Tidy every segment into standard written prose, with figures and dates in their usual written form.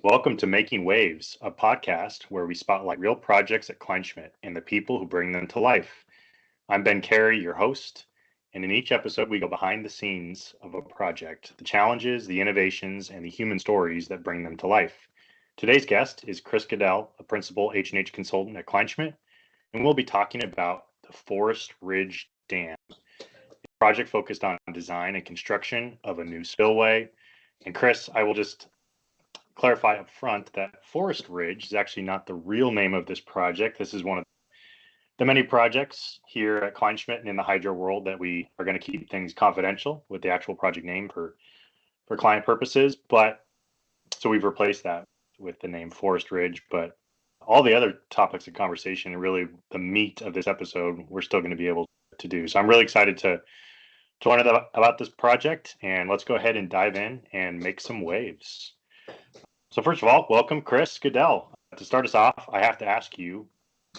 Welcome to Making Waves, a podcast where we spotlight real projects at Kleinschmidt and the people who bring them to life. I'm Ben Carey, your host, and in each episode we go behind the scenes of a project, the challenges, the innovations, and the human stories that bring them to life. Today's guest is Chris Goodell, a principal H&H consultant at Kleinschmidt, and we'll be talking about the Forest Ridge Dam, a project focused on design and construction of a new spillway. And Chris, I will just clarify up front that Forest Ridge is actually not the real name of this project. This is one of the many projects here at Kleinschmidt and in the hydro world that we are going to keep things confidential with the actual project name for client purposes. But so we've replaced that with the name Forest Ridge. But all the other topics of conversation and really the meat of this episode, we're still going to be able to do. So I'm really excited to learn about this project, and let's go ahead and dive in and make some waves. So first of all, welcome, Chris Goodell. To start us off, I have to ask you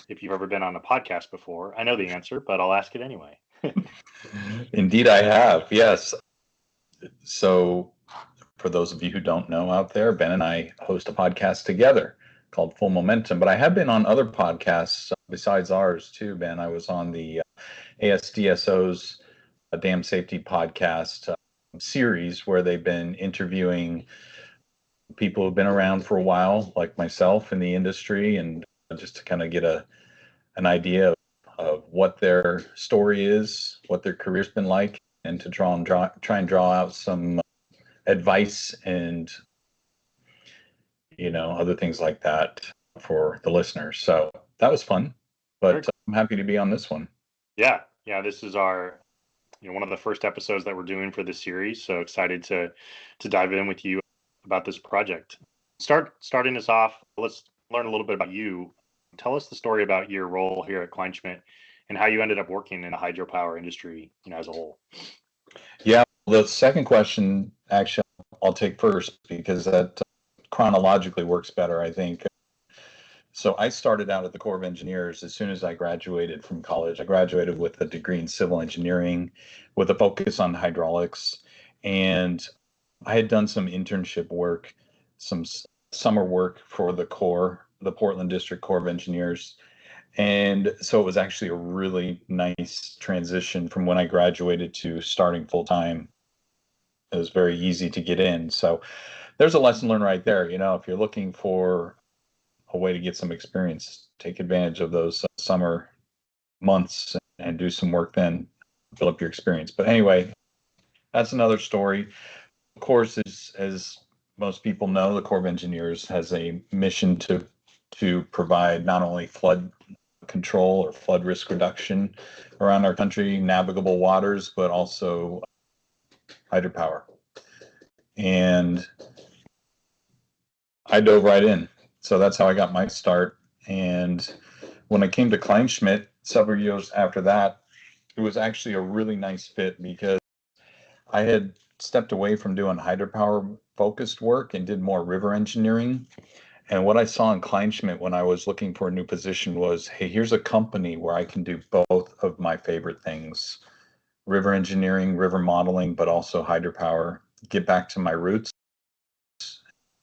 if you've ever been on a podcast before. I know the answer, but I'll ask it anyway. Indeed, I have. Yes. So for those of you who don't know out there, Ben and I host a podcast together called Full Momentum, but I have been on other podcasts besides ours too, Ben. I was on the ASDSO's Dam Safety Podcast series where they've been interviewing people who've been around for a while, like myself in the industry, and just to kind of get an idea of what their story is, what their career's been like, and to try and draw out some advice and other things like that for the listeners. So that was fun, but I'm happy to be on this one. Yeah, this is our one of the first episodes that we're doing for this series. So excited to dive in with you about this project. Starting us off, let's learn a little bit about you. Tell us the story about your role here at Kleinschmidt and how you ended up working in the hydropower industry, as a whole. Yeah, the second question, actually, I'll take first because that chronologically works better, I think. So I started out at the Corps of Engineers as soon as I graduated from college. I graduated with a degree in civil engineering with a focus on hydraulics. And I had done some internship work, some summer work for the Corps, the Portland District Corps of Engineers. And so it was actually a really nice transition from when I graduated to starting full time. It was very easy to get in. So there's a lesson learned right there. If you're looking for a way to get some experience, take advantage of those summer months and do some work then, fill up your experience. But anyway, that's another story. Of course, as most people know, the Corps of Engineers has a mission to provide not only flood control or flood risk reduction around our country, navigable waters, but also hydropower. And I dove right in. So that's how I got my start. And when I came to Kleinschmidt several years after that, it was actually a really nice fit because I had stepped away from doing hydropower focused work and did more river engineering. And what I saw in Kleinschmidt when I was looking for a new position was, hey, here's a company where I can do both of my favorite things: river engineering, river modeling, but also hydropower, get back to my roots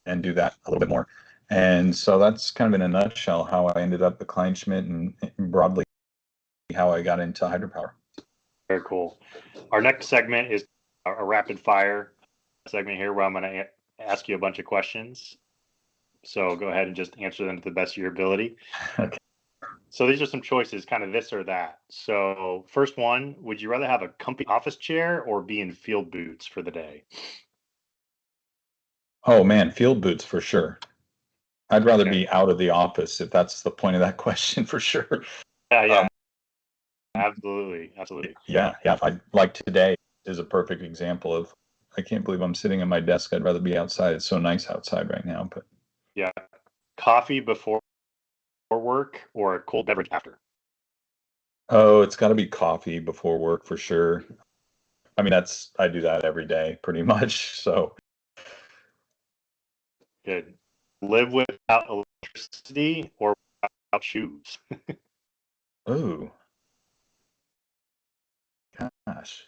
and do that a little bit more. And so that's kind of in a nutshell how I ended up at Kleinschmidt and broadly how I got into hydropower. Very cool. Our next segment is a rapid fire segment here where I'm going to ask you a bunch of questions. So go ahead and just answer them to the best of your ability. Okay. So these are some choices, kind of this or that. So first one, would you rather have a comfy office chair or be in field boots for the day? Oh man, field boots for sure. I'd rather be out of the office if that's the point of that question, for sure. Yeah. Absolutely. Yeah. Like today is a perfect example of, I can't believe I'm sitting at my desk. I'd rather be outside. It's so nice outside right now. But yeah, coffee before work or a cold beverage after? Oh, it's got to be coffee before work for sure. I mean, I do that every day pretty much. So Good. Live without electricity or without shoes? oh gosh,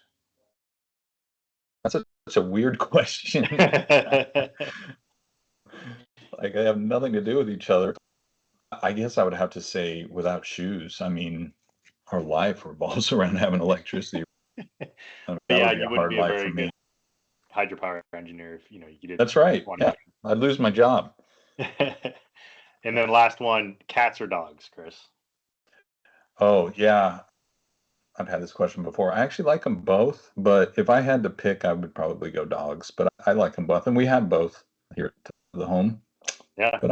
that's such a weird question. Like they have nothing to do with each other. I guess I would have to say without shoes. I mean, our life revolves around having electricity. I mean, that Yeah, would be a you wouldn't hard be a life for very me. good hydropower engineer if you didn't That's right. want Yeah, I'd lose my job. to. And then last one, cats or dogs, Chris? Oh, yeah. I've had this question before. I actually like them both, but if I had to pick, I would probably go dogs. But I like them both, and we have both here at the home. Yeah. But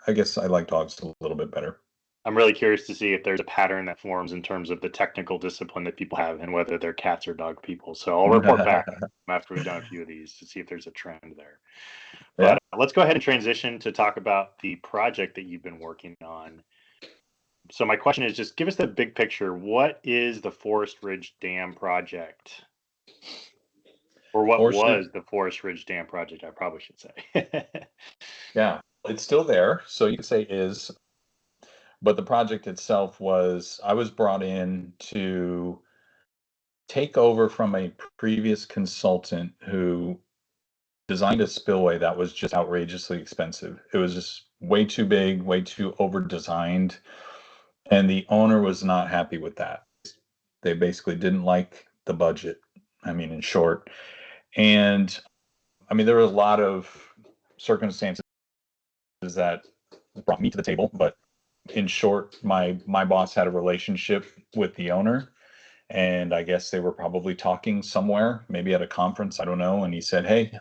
I guess I like dogs a little bit better. I'm really curious to see if there's a pattern that forms in terms of the technical discipline that people have and whether they're cats or dog people. So I'll report back after we've done a few of these to see if there's a trend there. Yeah. But let's go ahead and transition to talk about the project that you've been working on. So my question is just give us the big picture. What is the Forest Ridge Dam project? Or what Forest was the Forest Ridge Dam project? I probably should say. Yeah, it's still there. So you could say is, but the project itself was I was brought in to take over from a previous consultant who designed a spillway that was just outrageously expensive. It was just way too big, way too over designed, and the owner was not happy with that. They basically didn't like the budget. I mean, in short. And I mean, there were a lot of circumstances that brought me to the table, but in short, my boss had a relationship with the owner, and I guess they were probably talking somewhere, maybe at a conference, I don't know, and he said, "Hey,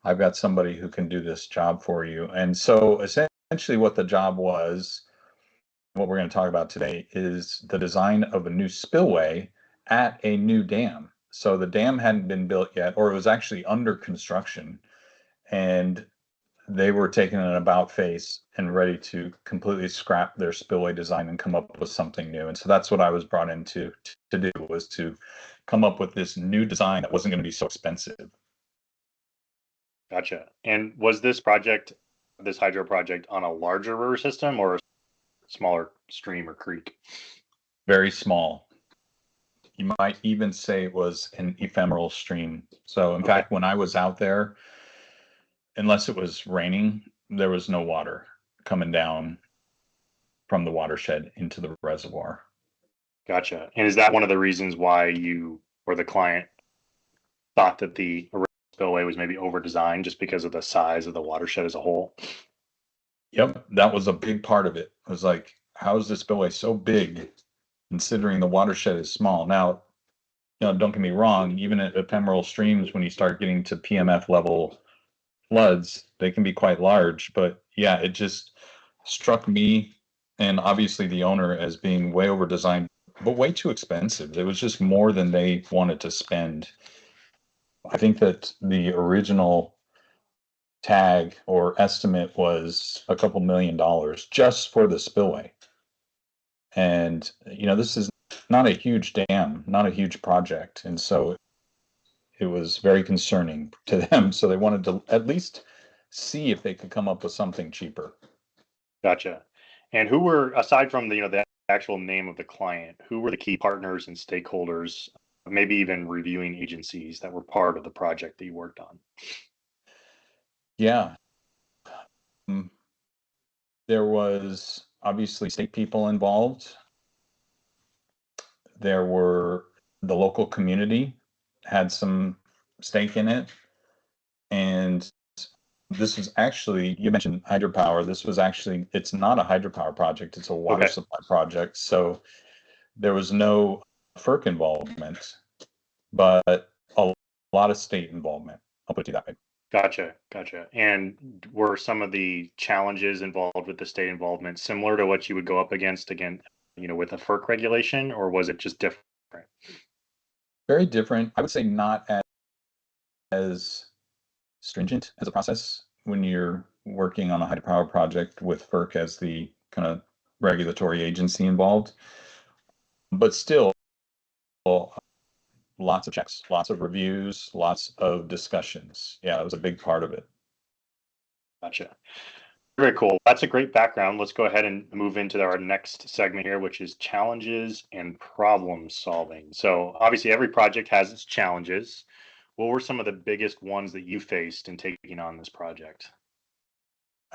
I've got somebody who can do this job for you." And so essentially what the job was, what we're going to talk about today is the design of a new spillway at a new dam. So the dam hadn't been built yet, or it was actually under construction, and they were taking an about face and ready to completely scrap their spillway design and come up with something new. And so that's what I was brought in to do, was to come up with this new design that wasn't going to be so expensive. Gotcha. And was this project, this hydro project, on a larger river system or a smaller stream or creek? Very small. You might even say it was an ephemeral stream. So in Okay. fact, when I was out there, unless it was raining, there was no water coming down from the watershed into the reservoir. Gotcha. And is that one of the reasons why you or the client thought that the original spillway was maybe over designed just because of the size of the watershed as a whole? Yep, that was a big part of it. It was like, how is this spillway so big considering the watershed is small? Now, don't get me wrong, even at ephemeral streams, when you start getting to PMF level floods, they can be quite large. But yeah, it just struck me and obviously the owner as being way over designed, but way too expensive. It was just more than they wanted to spend. I think that the original tag or estimate was a couple $1 million just for the spillway. And, this is not a huge dam, not a huge project. And so it was very concerning to them. So they wanted to at least see if they could come up with something cheaper. Gotcha. And who were, aside from the actual name of the client, who were the key partners and stakeholders, maybe even reviewing agencies that were part of the project that you worked on? Yeah. Mm, There was obviously state people involved. There were the local community had some stake in it. And this was actually, you mentioned hydropower. This was actually, it's not a hydropower project, it's a water Okay. supply project. So there was no FERC involvement, but a lot of state involvement. I'll put it that way. Gotcha. Gotcha. And were some of the challenges involved with the state involvement similar to what you would go up against again, with a FERC regulation, or was it just different? Very different. I would say not as stringent as a process when you're working on a hydropower project with FERC as the kind of regulatory agency involved, but still lots of checks, lots of reviews, lots of discussions. Yeah, it was a big part of it. Gotcha. Very cool. That's a great background. Let's go ahead and move into our next segment here, which is challenges and problem solving. So obviously every project has its challenges. What were some of the biggest ones that you faced in taking on this project?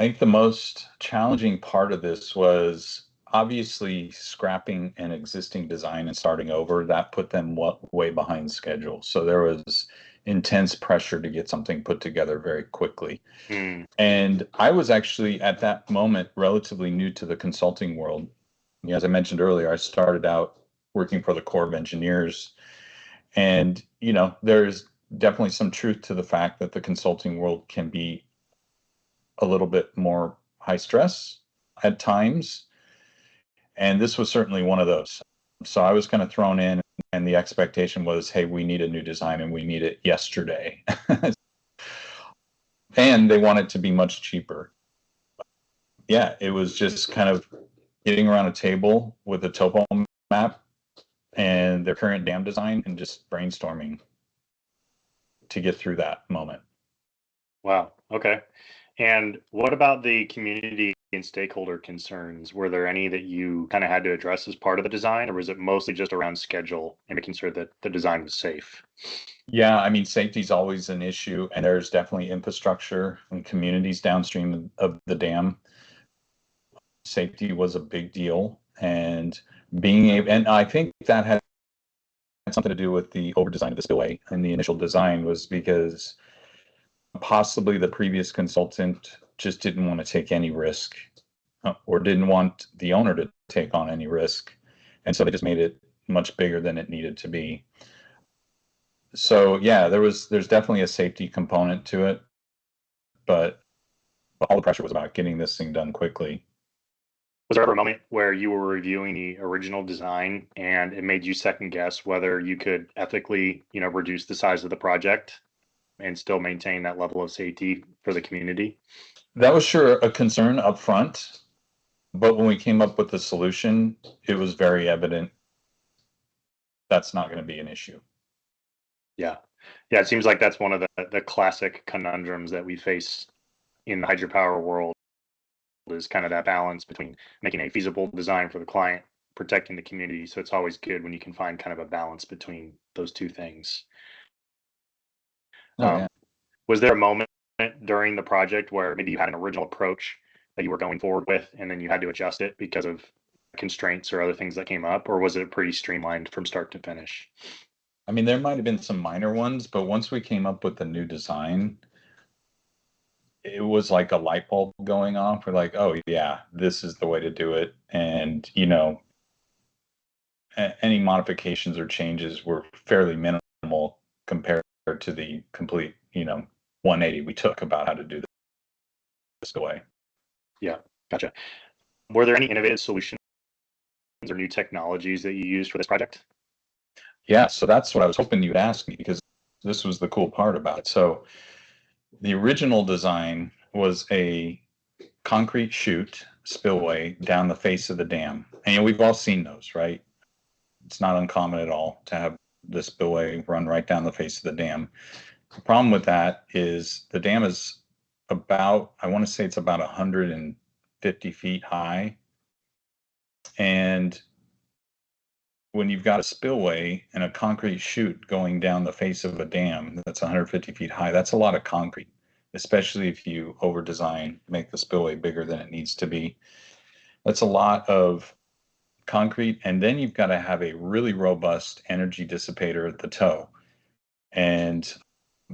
I think the most challenging part of this was obviously scrapping an existing design and starting over. That put them way behind schedule. So there was intense pressure to get something put together very quickly. Mm. And I was actually at that moment relatively new to the consulting world. As I mentioned earlier, I started out working for the Corps of Engineers. And, there's definitely some truth to the fact that the consulting world can be a little bit more high stress at times. And this was certainly one of those. So I was kind of thrown in, and the expectation was, hey, we need a new design and we need it yesterday. And they want it to be much cheaper. Yeah, it was just kind of getting around a table with a topo map and their current dam design and just brainstorming to get through that moment. Wow. Okay. And what about the community and stakeholder concerns? Were there any that you kind of had to address as part of the design, or was it mostly just around schedule and making sure that the design was safe? Yeah, I mean, safety is always an issue, and there's definitely infrastructure and communities downstream of the dam. Safety was a big deal, and and I think that had something to do with the over design of the spillway. And the initial design was because possibly the previous consultant just didn't want to take any risk, or didn't want the owner to take on any risk. And so they just made it much bigger than it needed to be. So yeah, there's definitely a safety component to it, but all the pressure was about getting this thing done quickly. Was there ever a moment where you were reviewing the original design and it made you second guess whether you could ethically, reduce the size of the project and still maintain that level of safety for the community? That was sure a concern up front, but when we came up with the solution, it was very evident that's not going to be an issue. Yeah. Yeah. It seems like that's one of the classic conundrums that we face in the hydropower world is kind of that balance between making a feasible design for the client, protecting the community. So it's always good when you can find kind of a balance between those two things. Oh yeah. Was there a moment during the project where maybe you had an original approach that you were going forward with, and then you had to adjust it because of constraints or other things that came up, or was it pretty streamlined from start to finish? I mean, there might have been some minor ones, but once we came up with the new design, it was like a light bulb going off. We're like, oh yeah, this is the way to do it. And any modifications or changes were fairly minimal compared to the complete 180 we took about how to do this way. Yeah, gotcha. Were there any innovative solutions or new technologies that you used for this project? Yeah, so that's what I was hoping you'd ask me, because this was the cool part about it. So the original design was a concrete chute spillway down the face of the dam. And we've all seen those, right? It's not uncommon at all to have the spillway run right down the face of the dam. The problem with that is the dam is I want to say it's about 150 feet high. And when you've got a spillway and a concrete chute going down the face of a dam that's 150 feet high, that's a lot of concrete, especially if you over design, make the spillway bigger than it needs to be. That's a lot of concrete. And then you've got to have a really robust energy dissipator at the toe. And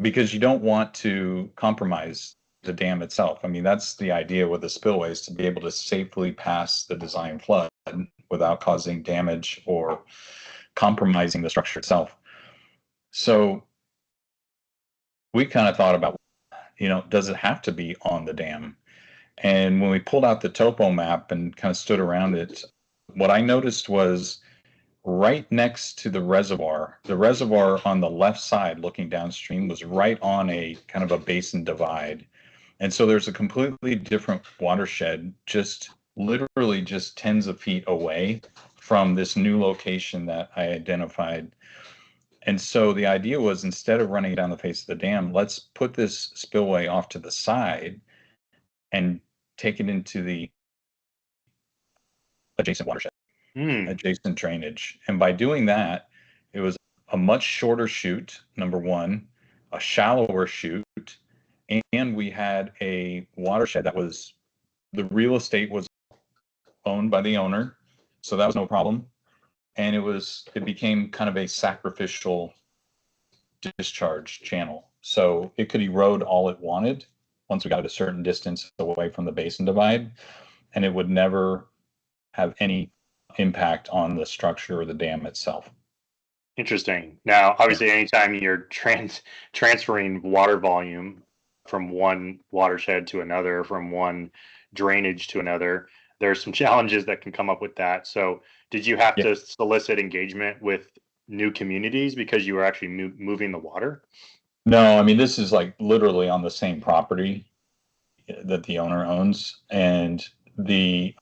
because you don't want to compromise the dam itself. I mean, that's the idea with the spillways, to be able to safely pass the design flood without causing damage or compromising the structure itself. So we kind of thought about, does it have to be on the dam? And when we pulled out the topo map and kind of stood around it, what I noticed was right next to the reservoir on the left side looking downstream was right on a kind of a basin divide. And so there's a completely different watershed, just literally just tens of feet away from this new location that I identified. And so the idea was, instead of running down the face of the dam, let's put this spillway off to the side and take it into the adjacent watershed, adjacent drainage. And by doing that, it was a much shorter chute, number one, a shallower chute, and we had a watershed that was, the real estate was owned by the owner, so that was no problem. And it became kind of a sacrificial discharge channel. So it could erode all it wanted once we got a certain distance away from the basin divide, and it would never have any impact on the structure or the dam itself. Interesting. Now, obviously, anytime you're transferring water volume from one watershed to another, from one drainage to another, there's some challenges that can come up with that. So, did you have Yeah. to solicit engagement with new communities because you were actually moving the water? No, I mean, this is like literally on the same property that the owner owns, and the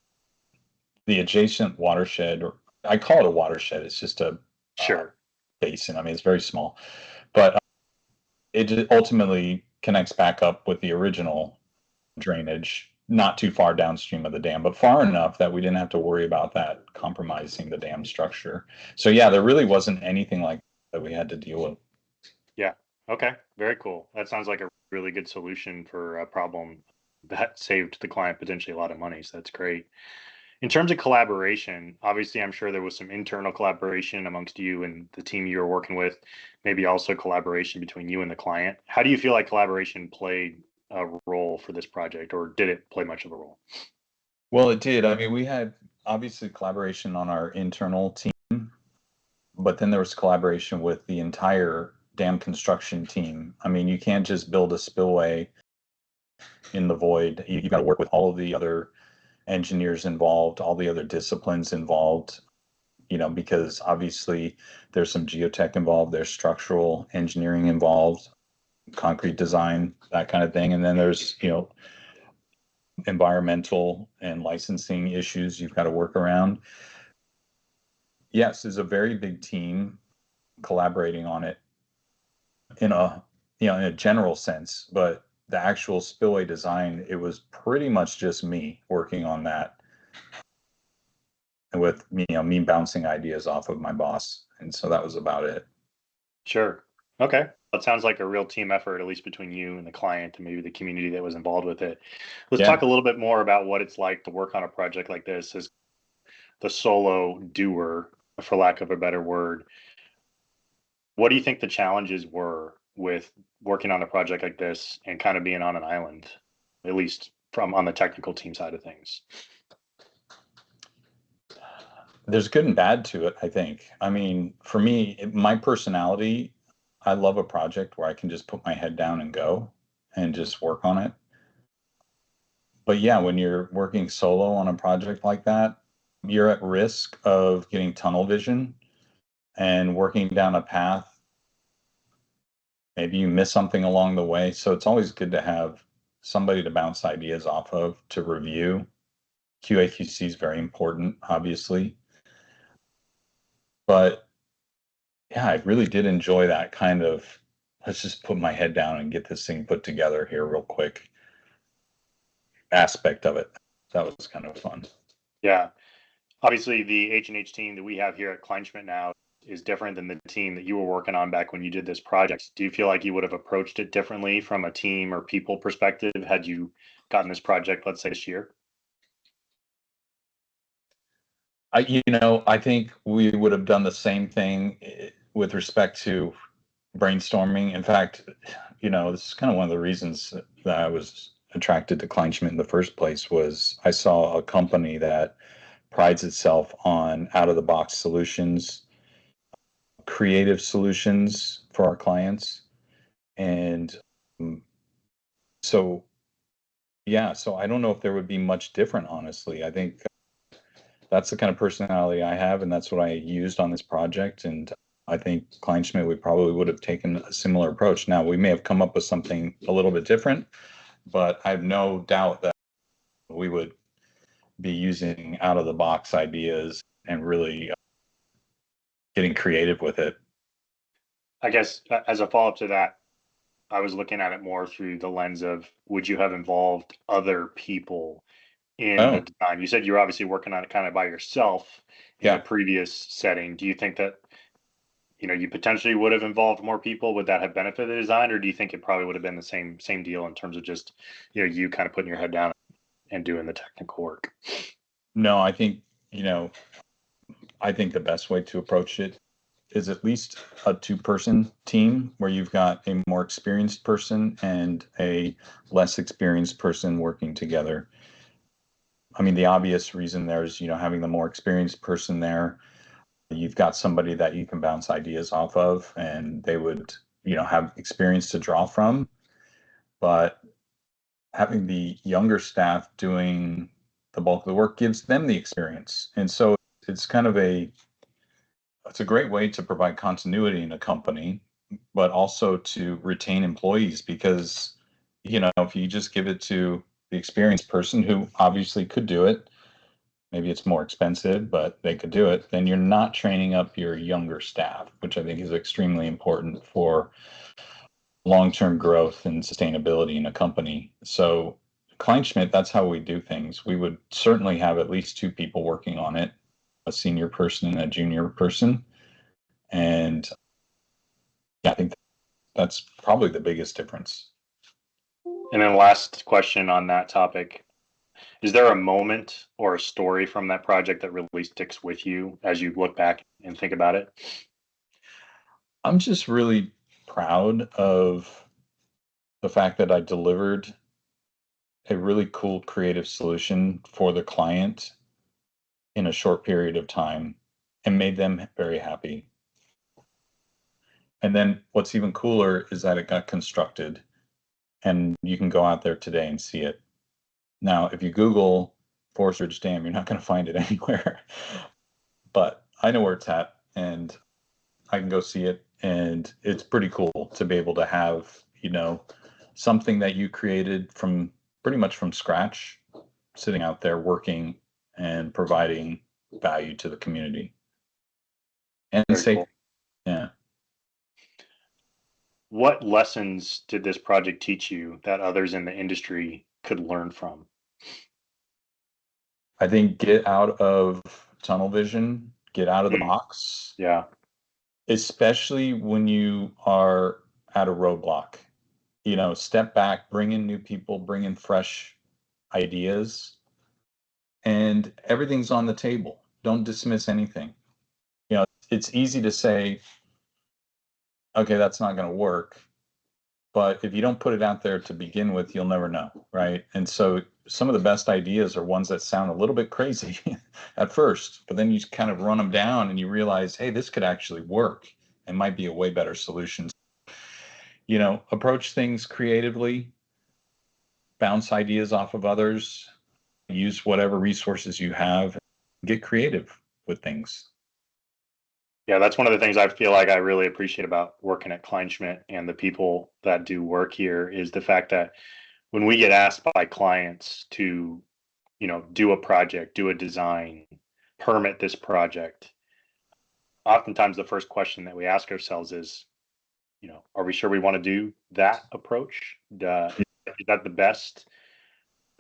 adjacent watershed, or I call it a watershed, it's just a Sure. basin. I mean, it's very small, but it ultimately connects back up with the original drainage, not too far downstream of the dam, but far enough that we didn't have to worry about that compromising the dam structure. So yeah, there really wasn't anything like that we had to deal with. Yeah. Okay. Very cool. That sounds like a really good solution for a problem that saved the client potentially a lot of money. So that's great. In terms of collaboration, obviously, I'm sure there was some internal collaboration amongst you and the team you were working with, maybe also collaboration between you and the client. How do you feel like collaboration played a role for this project, or did it play much of a role? Well, it did. I mean, we had obviously collaboration on our internal team, but then there was collaboration with the entire dam construction team. I mean, you can't just build a spillway in the void. You've got to work with all of the other engineers involved, all the other disciplines involved, because obviously there's some geotech involved, there's structural engineering involved, concrete design, that kind of thing. And then there's, environmental and licensing issues you've got to work around. Yes, it's a very big team collaborating on it in a general sense, but the actual spillway design, it was pretty much just me working on that, with me bouncing ideas off of my boss. And so that was about it. Sure. Okay. That sounds like a real team effort, at least between you and the client and maybe the community that was involved with it. Let's Yeah. talk a little bit more about what it's like to work on a project like this as the solo doer, for lack of a better word. What do you think the challenges were with working on a project like this and kind of being on an island, at least from on the technical team side of things? There's good and bad to it, I think. I mean, for me, my personality, I love a project where I can just put my head down and go and just work on it. But yeah, when you're working solo on a project like that, you're at risk of getting tunnel vision and working down a path. Maybe you miss something along the way. So it's always good to have somebody to bounce ideas off of, to review. QA/QC is very important, obviously. But yeah, I really did enjoy that kind of, let's just put my head down and get this thing put together here real quick aspect of it. That was kind of fun. Yeah. Obviously, the H&H team that we have here at Kleinschmidt now is different than the team that you were working on back when you did this project. Do you feel like you would have approached it differently from a team or people perspective had you gotten this project, let's say, this year? I think we would have done the same thing with respect to brainstorming. In fact, this is kind of one of the reasons that I was attracted to Kleinschmidt in the first place. Was I saw a company that prides itself on out of the box solutions, creative solutions for our clients. And so, yeah, so I don't know if there would be much different, honestly. I think that's the kind of personality I have, and that's what I used on this project. And I think Kleinschmidt, we probably would have taken a similar approach. Now, we may have come up with something a little bit different, but I have no doubt that we would be using out of the box ideas and really getting creative with it. I guess as a follow up to that, I was looking at it more through the lens of would you have involved other people in the Oh, design? You said you're obviously working on it kind of by yourself in the yeah. previous setting. Do you think that you potentially would have involved more people? Would that have benefited the design, or do you think it probably would have been the same deal in terms of just, you kind of putting your head down and doing the technical work? No, I think the best way to approach it is at least a two-person team where you've got a more experienced person and a less experienced person working together. I mean, the obvious reason there is, having the more experienced person there, you've got somebody that you can bounce ideas off of, and they would, have experience to draw from. But having the younger staff doing the bulk of the work gives them the experience. And so it's kind of it's a great way to provide continuity in a company, but also to retain employees because, if you just give it to the experienced person who obviously could do it, maybe it's more expensive, but they could do it, then you're not training up your younger staff, which I think is extremely important for long-term growth and sustainability in a company. So Kleinschmidt, that's how we do things. We would certainly have at least two people working on it, a senior person and a junior person. And yeah, I think that's probably the biggest difference. And then last question on that topic. Is there a moment or a story from that project that really sticks with you as you look back and think about it? I'm just really proud of the fact that I delivered a really cool creative solution for the client in a short period of time and made them very happy. And then what's even cooler is that it got constructed and you can go out there today and see it. Now, if you Google Forest Ridge Dam, you're not going to find it anywhere. But I know where it's at and I can go see it. And it's pretty cool to be able to have, something that you created from pretty much from scratch, sitting out there working and providing value to the community. And Very safe. cool. Yeah. What lessons did this project teach you that others in the industry could learn from? I think get out of tunnel vision, get out of the box, Yeah, especially when you are at a roadblock. Step back, bring in new people, bring in fresh ideas, and everything's on the table. Don't dismiss anything. It's easy to say, okay, that's not going to work. But if you don't put it out there to begin with, you'll never know, right? And so some of the best ideas are ones that sound a little bit crazy at first, but then you kind of run them down and you realize, hey, this could actually work and might be a way better solution. Approach things creatively, bounce ideas off of others, use whatever resources you have, get creative with things. Yeah, that's one of the things I feel like I really appreciate about working at Kleinschmidt and the people that do work here is the fact that when we get asked by clients to, do a project, do a design, permit this project, oftentimes the first question that we ask ourselves is, are we sure we want to do that approach? Is that the best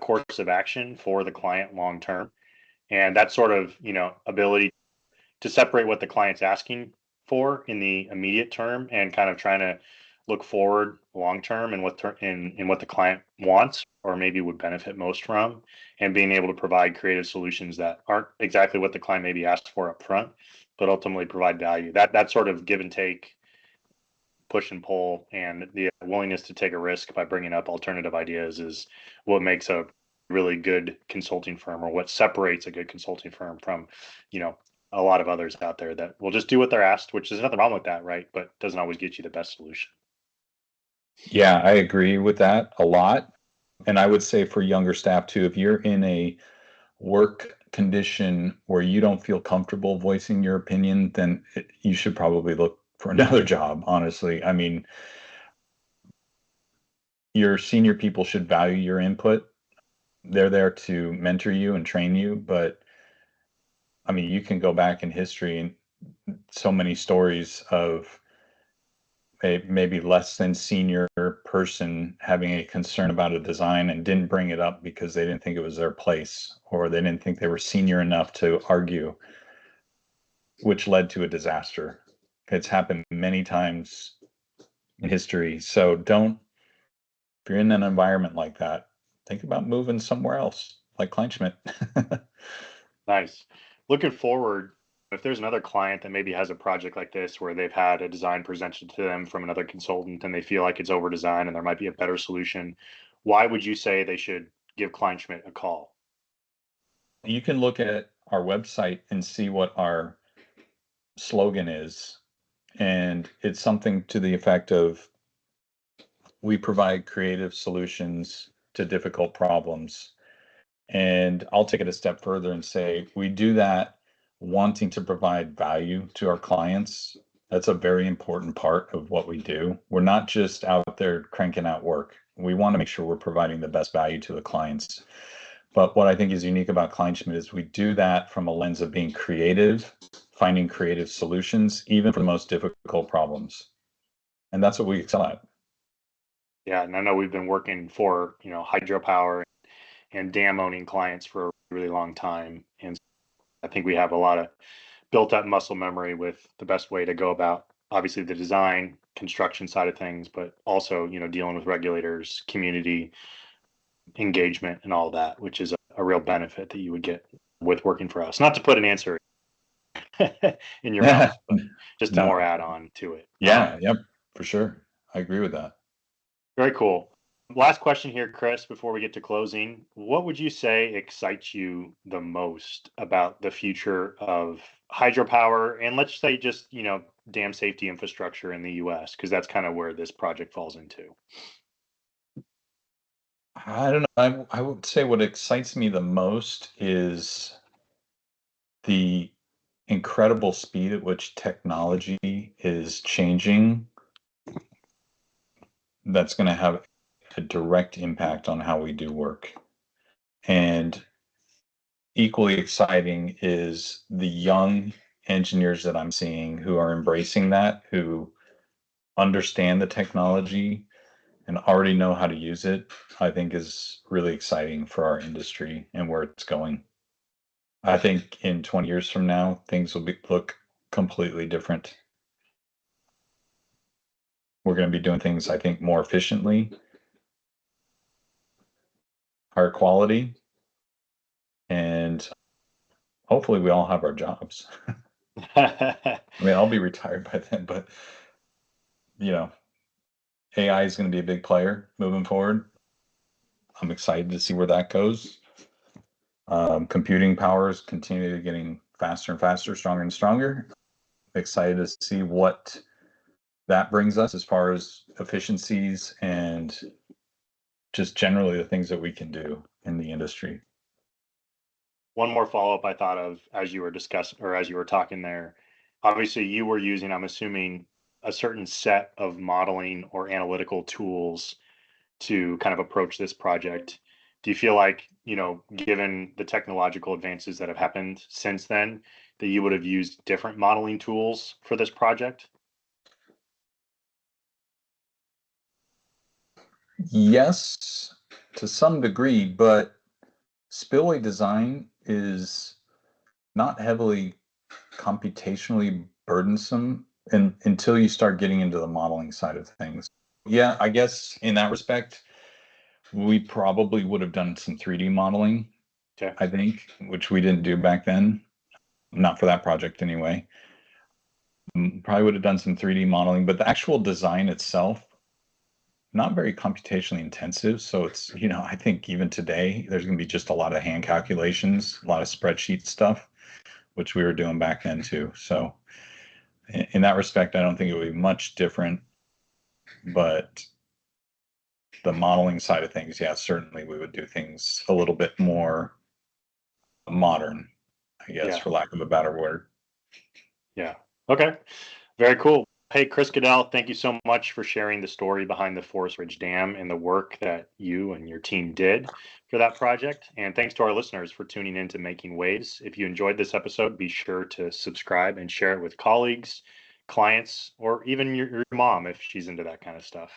course of action for the client long term? And that sort of, ability to separate what the client's asking for in the immediate term and kind of trying to look forward long term and in what the client wants or maybe would benefit most from, and being able to provide creative solutions that aren't exactly what the client maybe asked for up front, but ultimately provide value. That sort of give and take, push and pull, and the willingness to take a risk by bringing up alternative ideas is what makes a really good consulting firm, or what separates a good consulting firm from, a lot of others out there that will just do what they're asked, which is nothing wrong with that, right? But doesn't always get you the best solution. Yeah, I agree with that a lot. And I would say for younger staff too, if you're in a work condition where you don't feel comfortable voicing your opinion, then you should probably look for another job, honestly. I mean, your senior people should value your input. They're there to mentor you and train you, but I mean, you can go back in history and so many stories of a maybe less than senior person having a concern about a design and didn't bring it up because they didn't think it was their place, or they didn't think they were senior enough to argue, which led to a disaster. It's happened many times in history. So if you're in an environment like that, think about moving somewhere else, like Kleinschmidt. Nice. Looking forward, if there's another client that maybe has a project like this where they've had a design presented to them from another consultant and they feel like it's over designed and there might be a better solution, why would you say they should give Kleinschmidt a call? You can look at our website and see what our slogan is. And it's something to the effect of, we provide creative solutions to difficult problems. And I'll take it a step further and say we do that wanting to provide value to our clients. That's a very important part of what we do. We're not just out there cranking out work. We want to make sure we're providing the best value to the clients. But what I think is unique about Kleinschmidt is we do that from a lens of being creative, finding creative solutions, even for the most difficult problems. And that's what we excel at. Yeah, and I know we've been working for, Hydropower and dam owning clients for a really long time. And I think we have a lot of built up muscle memory with the best way to go about obviously the design, construction side of things, but also, dealing with regulators, community engagement and all that, which is a real benefit that you would get with working for us. Not to put an answer in your mouth, but just to No. more add on to it. Yeah, yep, for sure. I agree with that. Very cool. Last question here, Chris, before we get to closing. What would you say excites you the most about the future of hydropower and let's say just, dam safety infrastructure in the US? Because that's kind of where this project falls into. I don't know. I would say what excites me the most is the incredible speed at which technology is changing. That's going to have a direct impact on how we do work. And equally exciting is the young engineers that I'm seeing who are embracing that, who understand the technology and already know how to use it. I think is really exciting for our industry and where it's going. I think in 20 years from now, things will look completely different. We're going to be doing things, I think, more efficiently, higher quality, and hopefully we all have our jobs. I mean, I'll be retired by then, but you know, AI is going to be a big player moving forward. I'm excited to see where that goes. Computing powers continue getting faster and faster, stronger and stronger. Excited to see what that brings us as far as efficiencies and just generally the things that we can do in the industry. One more follow up I thought of as you were discussing or as you were talking there. Obviously, you were using, I'm assuming, a certain set of modeling or analytical tools to kind of approach this project. Do you feel like, given the technological advances that have happened since then, that you would have used different modeling tools for this project? Yes, to some degree, but spillway design is not heavily computationally burdensome until you start getting into the modeling side of things. Yeah, I guess in that respect, we probably would have done some 3D modeling, Okay. I think, which we didn't do back then. Not for that project anyway. Probably would have done some 3D modeling, but the actual design itself, not very computationally intensive. So it's, I think even today, there's going to be just a lot of hand calculations, a lot of spreadsheet stuff, which we were doing back then too. So in that respect, I don't think it would be much different, but the modeling side of things, yeah, certainly we would do things a little bit more modern, I guess, Yeah. for lack of a better word. Yeah. Okay. Very cool. Hey, Chris Goodell, thank you so much for sharing the story behind the Forest Ridge Dam and the work that you and your team did for that project. And thanks to our listeners for tuning in to Making Waves. If you enjoyed this episode, be sure to subscribe and share it with colleagues, clients, or even your mom if she's into that kind of stuff.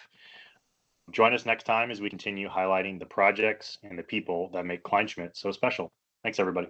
Join us next time as we continue highlighting the projects and the people that make Kleinschmidt so special. Thanks, everybody.